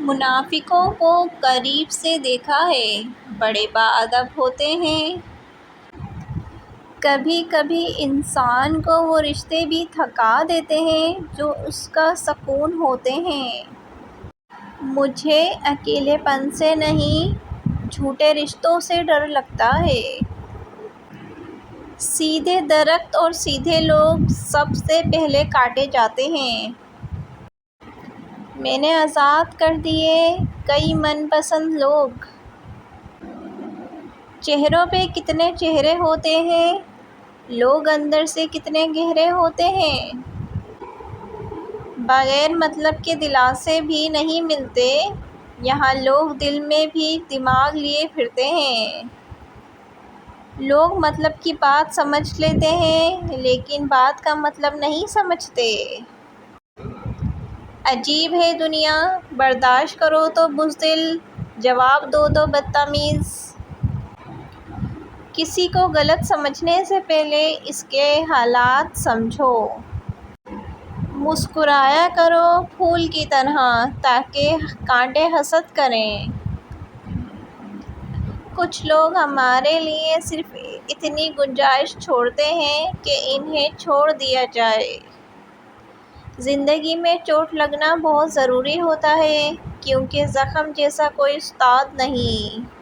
منافقوں کو قریب سے دیکھا ہے، بڑے باادب ہوتے ہیں۔ کبھی کبھی انسان کو وہ رشتے بھی تھکا دیتے ہیں جو اس کا سکون ہوتے ہیں۔ مجھے اکیلے پن سے نہیں، جھوٹے رشتوں سے ڈر لگتا ہے۔ سیدھے درخت اور سیدھے لوگ سب سے پہلے کاٹے جاتے ہیں۔ میں نے آزاد کر دیے کئی من پسند لوگ۔ چہروں پہ کتنے چہرے ہوتے ہیں، لوگ اندر سے کتنے گہرے ہوتے ہیں۔ بغیر مطلب کے دلاسے بھی نہیں ملتے، یہاں لوگ دل میں بھی دماغ لیے پھرتے ہیں۔ لوگ مطلب کی بات سمجھ لیتے ہیں لیکن بات کا مطلب نہیں سمجھتے۔ عجیب ہے دنیا، برداشت کرو تو بزدل، جواب دو تو بدتمیز۔ کسی کو غلط سمجھنے سے پہلے اس کے حالات سمجھو۔ مسکرایا کرو پھول کی طرح تاکہ کانٹے حسد کریں۔ کچھ لوگ ہمارے لیے صرف اتنی گنجائش چھوڑتے ہیں کہ انہیں چھوڑ دیا جائے۔ زندگی میں چوٹ لگنا بہت ضروری ہوتا ہے کیونکہ زخم جیسا کوئی استاد نہیں۔